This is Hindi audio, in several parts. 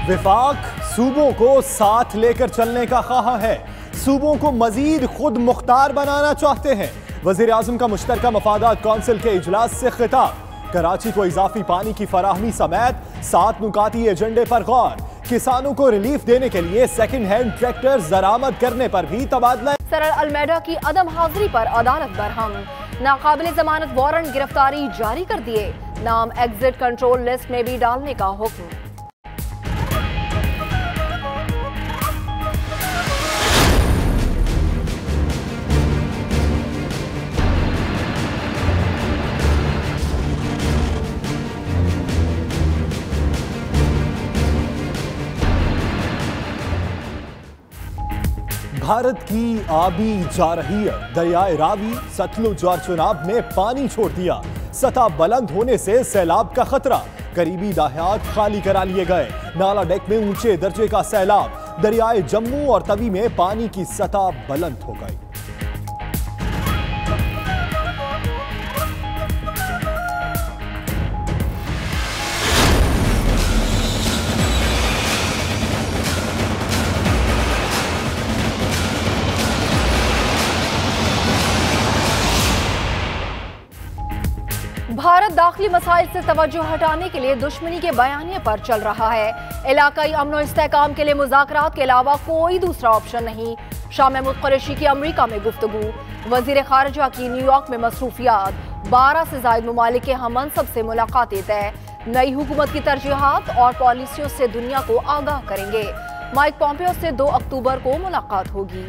विफाक सूबों को साथ लेकर चलने का ख्वाह है। सूबों को मजीद खुद मुख्तार बनाना चाहते हैं। वजीर आजम का मुश्तरका मफादात कौंसिल के इजलास से खिताब। कराची को इजाफी पानी की फराहमी समेत 7 नुकाती एजेंडे पर गौर। किसानों को रिलीफ देने के लिए सेकंड हैंड ट्रैक्टर दरामद करने पर भी तबादला। सरल अलमेडा की अदम हाजिरी पर अदालत बरहम। नाकाबिल जमानत वारंट गिरफ्तारी जारी कर दिए। नाम एग्जिट कंट्रोल लिस्ट में भी डालने का हुक्म। भारत की आबी जारहियत दरियाए रावी, सतलुज और चुनाब में पानी छोड़ दिया। सतह बुलंद होने से सैलाब का खतरा। करीबी दहात खाली करा लिए गए। नाला डेक में ऊंचे दर्जे का सैलाब। दरियाए जम्मू और तवी में पानी की सतह बुलंद हो गई। भारत दाखिली मसाइल से तवज्जो हटाने के लिए दुश्मनी के बयानिए पर चल रहा है। इलाकाई अमन और इस्तेहकाम के लिए मुज़ाकरात के अलावा कोई दूसरा ऑप्शन नहीं। शाह महमूद कुरैशी की अमरीका में गुफ्तगू। वज़ीर खारजा की न्यूयॉर्क में मसरूफियात। 12 से ज़ायद ममालिक के हममनसब से मुलाकातें तय। नई हुकूमत की तरजीहात और पॉलिसियों से दुनिया को आगाह करेंगे। माइक पॉम्पियो से 2 अक्टूबर को मुलाकात होगी।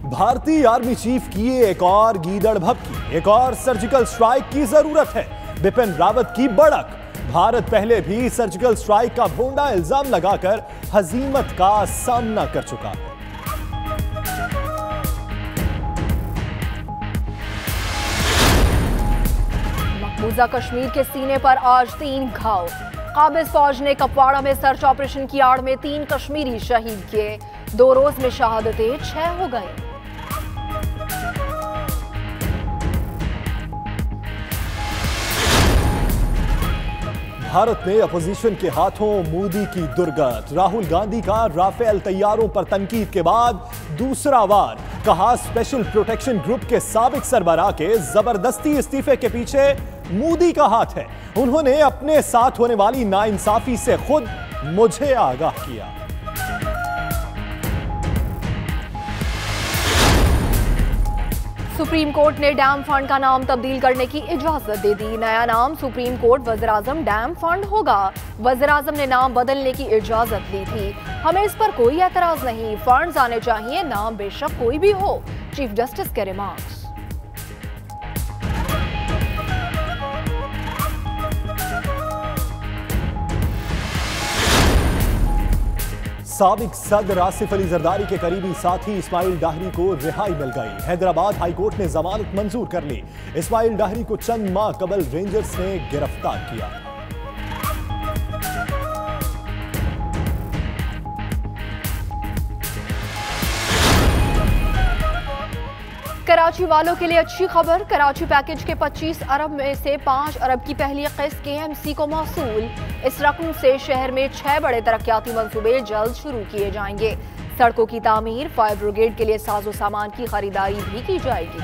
भारतीय आर्मी चीफ की एक और गीदड़ भभकी। एक और सर्जिकल स्ट्राइक की जरूरत है। बिपिन रावत की बड़क। भारत पहले भी सर्जिकल स्ट्राइक का भोंडा इल्जाम लगाकर हजीमत का सामना कर चुका है। मकबूजा कश्मीर के सीने पर आज 3 घाव। काबिज फौज ने कपवाड़ा में सर्च ऑपरेशन की आड़ में 3 कश्मीरी शहीद किए। 2 रोज में शहादतें 6 हो गई। भारत ने अपोजिशन के हाथों मोदी की दुर्गत। राहुल गांधी का राफेल तैयारों पर तनकीद के बाद दूसरा वार। कहा स्पेशल प्रोटेक्शन ग्रुप के साबिक सरबराह के जबरदस्ती इस्तीफे के पीछे मोदी का हाथ है। उन्होंने अपने साथ होने वाली नाइंसाफी से खुद मुझे आगाह किया। सुप्रीम कोर्ट ने डैम फंड का नाम तब्दील करने की इजाजत दे दी। नया नाम सुप्रीम कोर्ट वज़ीर आज़म डैम फंड होगा। वज़ीर आज़म ने नाम बदलने की इजाजत दी थी। हमें इस पर कोई एतराज नहीं। फंड्स आने चाहिए, नाम बेशक कोई भी हो। चीफ जस्टिस के रिमार्क्स। साबिक सदर आसिफ अली जरदारी के करीबी साथी इस्माइल डाहरी को रिहाई मिल गई। हैदराबाद हाईकोर्ट ने जमानत मंजूर कर ली। इस्माइल डाहरी को चंद माह कबल रेंजर्स ने गिरफ्तार किया। कराची वालों के लिए अच्छी खबर। कराची पैकेज के 25 अरब में से 5 अरब की पहली किस्त KMC को मौसूल। इस रकम से शहर में 6 बड़े तरक्याती मंसूबे जल्द शुरू किए जाएंगे। सड़कों की तामीर, फायर ब्रिगेड के लिए साजो सामान की खरीदारी भी की जाएगी।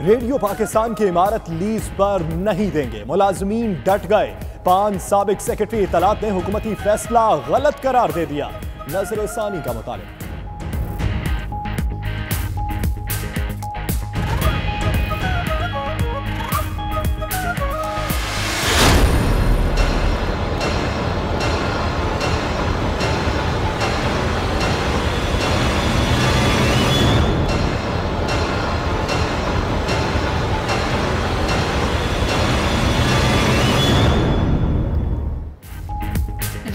रेडियो पाकिस्तान की इमारत लीज पर नहीं देंगे। मुलाजमीन डट गए। 5 साबिक सेक्रेटरी इत्तलात ने हुकूमती फैसला गलत करार दे दिया। नजर सानी का मुतालिबा।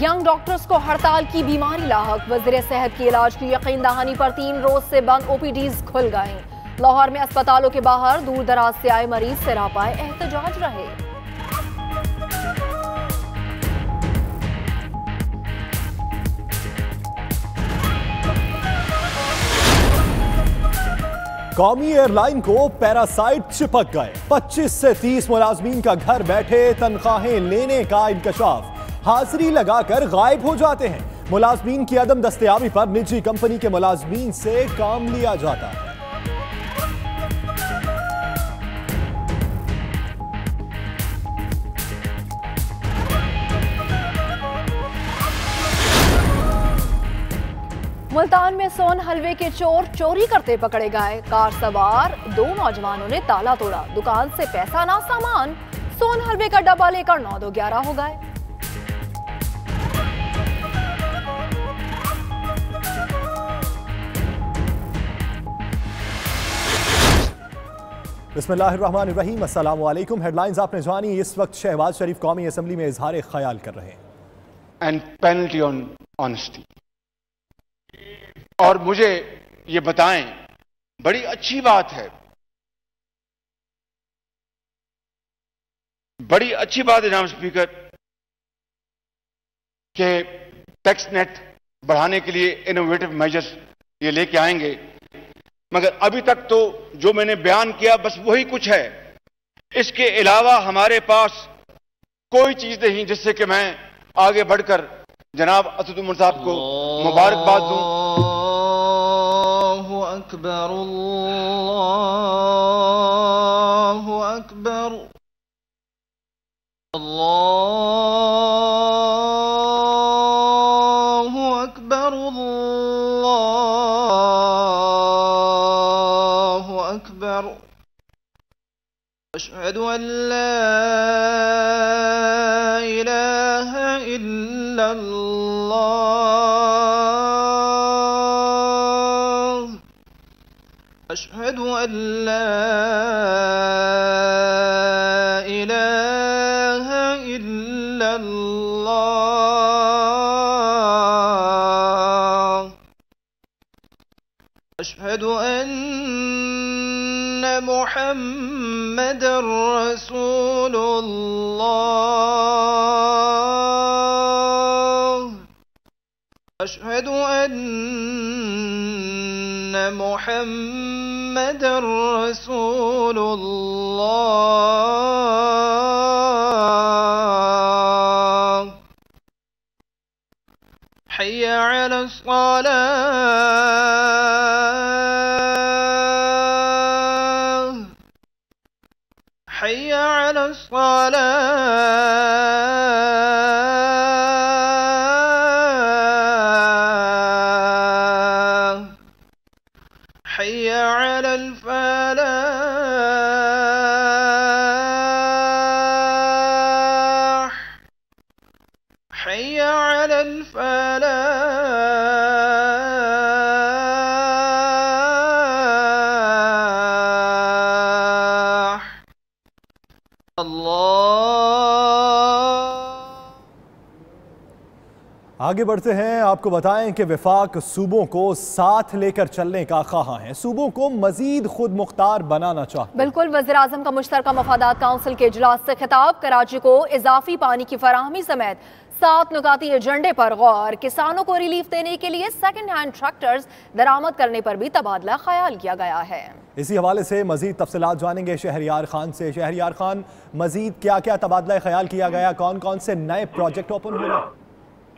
यंग डॉक्टर्स को हड़ताल की बीमारी लाहक। वज़ीर सेहत की इलाज की यकीन दहानी पर 3 रोज से बंद OPDs खुल गए। लाहौर में अस्पतालों के बाहर दूर दराज से आए मरीज सरापाए एहतजाज रहे। कौमी एयरलाइन को पैरासाइट चिपक गए। 25 से 30 मुलाजमीन का घर बैठे तनख्वाहें लेने का इंकशाफ। हाजिरी लगाकर गायब हो जाते हैं। मुलाजमीन की अदम दस्तयाबी पर निजी कंपनी के मुलाजमीन से काम लिया जाता है। मुल्तान में सोन हलवे के चोर चोरी करते पकड़े गए। कार सवार 2 नौजवानों ने ताला तोड़ा। दुकान से पैसा ना सामान, सोन हलवे का डब्बा लेकर 9-2-11 हो गए। बिस्मिल्लाहिर्रहमानिर्रहीम, अस्सलाम वालेकुम। हेडलाइंस आपने जानी। इस वक्त शहबाज शरीफ कौमी असेंबली में इजहार ख्याल कर रहे हैं। And penalty on honesty. और मुझे ये बताएं, बड़ी अच्छी बात है, बड़ी अच्छी बात है जनाब स्पीकर, कि टैक्स नेट बढ़ाने के लिए इनोवेटिव मेजर्स ये लेके आएंगे, मगर अभी तक तो जो मैंने बयान किया बस वही कुछ है। इसके अलावा हमारे पास कोई चीज नहीं जिससे कि मैं आगे बढ़कर जनाब असद उमर साहब को मुबारकबाद दूं। अल्लाहु अकबर, अल्लाहु अकबर, अल्लाहु अकबर, अल्लाहु अकबर। अशहदु अन ला इलाहा इल्लल्लाह, अशहदु अन ला इलाहा इल्लल्लाह, अशहदु अन्ना मुहम्मदर रसूलुल्लाह, अशहदु अन्ना मुहम्मदर रसूलुल्लाह। हय्या अलस सलाह, हय्या अलस सलाह, हय्या अलल फलाह, हय्या अलल फलाह। आगे बढ़ते हैं। आपको बताएं कि वफाक सूबों को साथ लेकर चलने का ख्वाह है। सूबों को मजीद खुद मुख्तार बनाना चाहते। बिल्कुल। वज़ीर-ए-आज़म का मुश्तरका मफादात काउंसिल के इजलास से खिताब। कराची को इजाफी पानी की फराहमी समेत 7 नुकाती एजेंडे पर गौर। किसानों को रिलीफ देने के लिए सेकंड हैंड ट्रैक्टर्स दरामद करने पर भी तबादला ख्याल किया गया है। इसी हवाले से मजीद तफसीलात जानेंगे शहरियार खान से। शहरियार खान, मजीद क्या क्या तबादला ख्याल किया गया, कौन कौन से नए प्रोजेक्ट ओपन हो रहे हैं?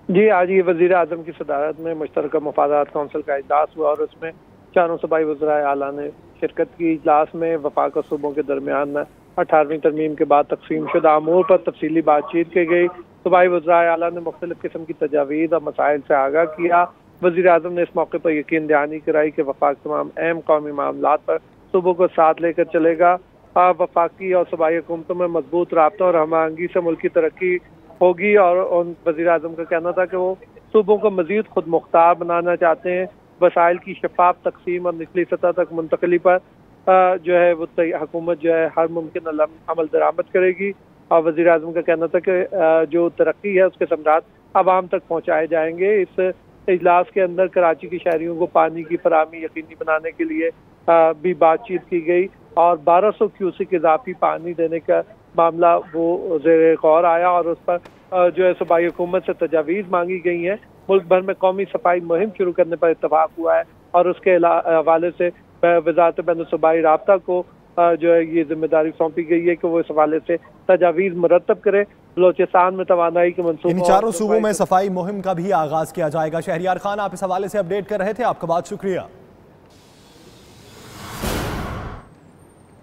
जी, आज ये वज़ीर आज़म की सदारत में मुश्तरका मफादात काउंसिल का इजलास हुआ और उसमें चारों सूबाई वज़राए आला ने शिरकत की। इजलास में वफाक सूबों के दरमियान 18वीं तरमीम के बाद तकसीम शुदा अमूर पर तफसीली बातचीत की गई। सूबाई वज़राए आला ने मुख्तलिफ किस्म की तजावीज़ और मसाइल से आगाह किया। वज़ीर आज़म ने इस मौके पर यकीन दहानी कराई कि वफाक तमाम अहम कौमी मामलात पर सूबों को साथ लेकर चलेगा। वफाकी और सूबाई हुकूमतों में मजबूत राब्ता और हमआहंगी से मुल्क की तरक्की होगी। और वज़ीर आज़म का कहना था कि वो सूबों को मजीद खुद मुख्तार बनाना चाहते हैं। वसाइल की शफाफ तकसीम और निचली सतह तक मुंतकली पर जो है वो हुकूमत जो है हर मुमकिन अमल दरामद करेगी। और वज़ीर आज़म का कहना था कि जो तरक्की है उसके समरात आवाम तक पहुँचाए जाएंगे। इस इजलास के अंदर कराची के शहरियों को पानी की फराहमी यकीनी बनाने के लिए भी बातचीत की गई और 1200 क्यूसिक इजाफी पानी देने का मामला वो ज़ेर गौर आया और उस पर जो है सूबाई हुकूमत से तजावीज़ मांगी गई हैं। मुल्क भर में कौमी सफाई मुहिम शुरू करने पर इत्तफाक हुआ है और उसके हवाले से वजारत बैनुल-सूबाई राब्ता को जो है ये जिम्मेदारी सौंपी गई है कि वो इस हवाले से तजावीज़ मुरतब करे। बलोचिस्तान में तवानाई के मंसूबों इन चारों सूबों में सफाई मुहिम का भी आगाज किया जाएगा। शहरियार खान, आप इस हवाले से अपडेट कर रहे थे, आपका बहुत शुक्रिया।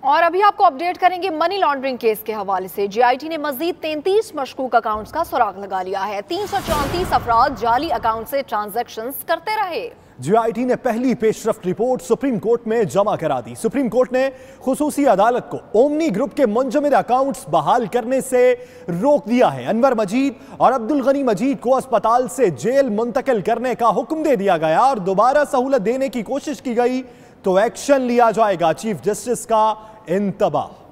और अभी आपको अपडेट करेंगे मनी लॉन्ड्रिंग केस के हवाले से। जीआईटी ने मजीद 33 मशकूक अकाउंट्स का सुराग लगा लिया है। 334 अफराद जाली अकाउंट से ट्रांजैक्शंस करते रहे। जीआईटी ने पहली पेशरफ्त रिपोर्ट सुप्रीम कोर्ट में जमा करा दी। सुप्रीम कोर्ट ने खुसूसी अदालत को ओमनी ग्रुप के मुंजमद अकाउंट्स बहाल करने से रोक दिया है। अनवर मजीद और अब्दुल गनी मजीद को अस्पताल से जेल मुंतकिल करने का हुक्म दे दिया गया और दोबारा सहूलत देने की कोशिश की गई तो एक्शन लिया जाएगा। चीफ जस्टिस का इंतबाह।